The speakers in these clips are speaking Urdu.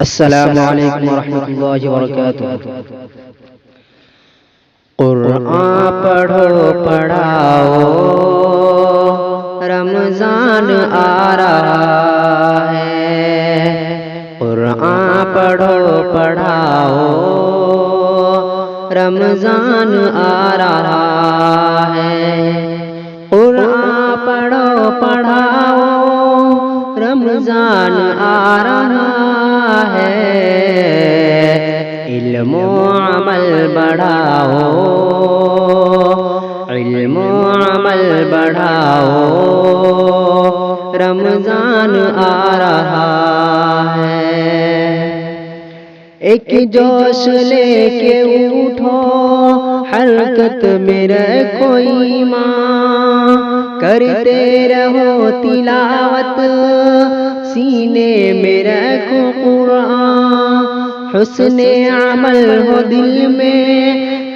السلام علیکم ورحمۃ اللہ وبرکاتہ۔ قرآن پڑھو پڑھاؤ، رمضان آ رہا ہے۔ قرآن پڑھو پڑھاؤ، رمضان آ رہا ہے۔ قرآن پڑھو پڑھاؤ، رمضان آ رہا ہے۔ علم و عمل بڑھاؤ، علم و عمل بڑھاؤ، رمضان آ رہا ہے۔ ایک جوش لے کے اٹھو، حرکت میں رکھو ایمان، کرتے رہو تلاوت، سینے میں رکھو قرآن، حسن عمل ہو دل میں،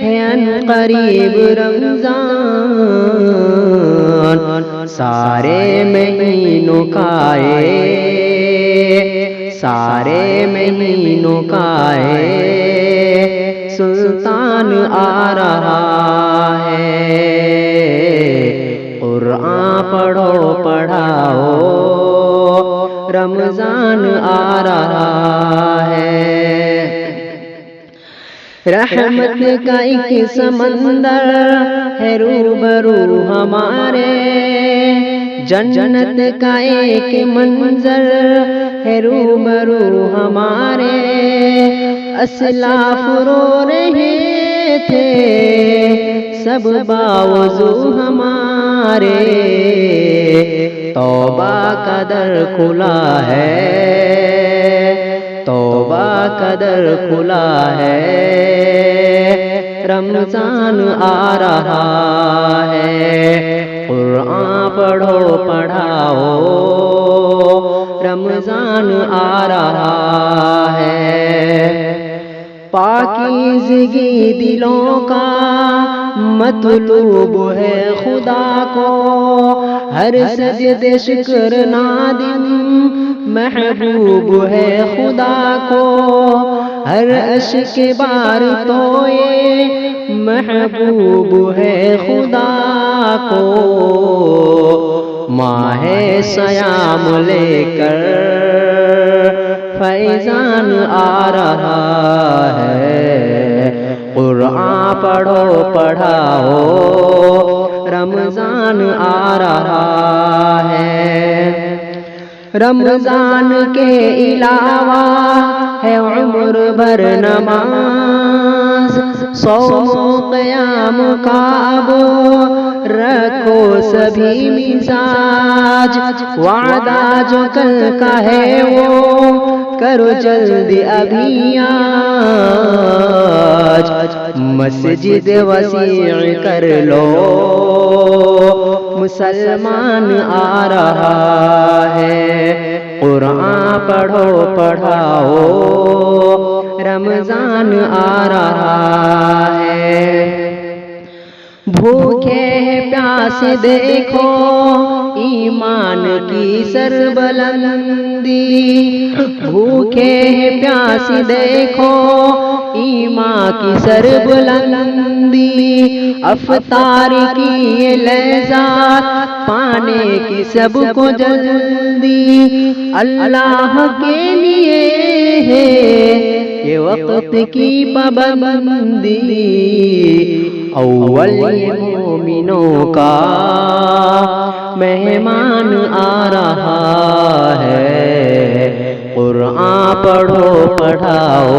ہے ان قریب رمضان۔ سارے مہینوں کا سارے مہینوں کا سلطان آ رہا ہے۔ قرآن پڑھو پڑھاؤ، رمضان آ رہا ہے۔ رحمت کا ایک سمندر ہے روبرو ہمارے، جنت کا ایک منظر ہے روبرو ہمارے۔ اسلاف رو رہے تھے سب باوضو ہمارے، توبہ کا در کھلا ہے، توبہ کا در کھلا ہے۔ رمضان آ رہا ہے۔ قرآن پڑھو پڑھاؤ، رمضان آ رہا ہے۔ پاکیزگی دلوں کا مطلوب ہے خدا کو، ہر سجدے شکر نادم محبوب ہے خدا کو، ہر اشک بار تو یہ محبوب ہے خدا کو۔ ماہ صیام لے کر فیضان آ رہا ہے۔ قرآن پڑھو پڑھاؤ، رمضان آ رہا ہے۔ رمضان کے علاوہ ہے عمر بھر نماز، صوم و قیام کا اب رکھو سبھی مزاج، وعدہ جو کل کا ہے وہ کرو جلدی ابھی آج۔ مسجد وسیع کر لو، مسلمان آ رہا ہے۔ قرآن پڑھو پڑھاؤ، رمضان آ رہا ہے۔ بھوکے پیاسے دیکھو ایمان کی سربلندی، بھوکے پیاسے دیکھو ایمان کی سربلندی، افطار کی یہ لذات پانے کی سب کو جلدی، اللہ کے لیے ہے یہ وقت کی پابندی۔ اول مومنوں کا مہمان آ رہا ہے۔ قرآن پڑھو پڑھاؤ،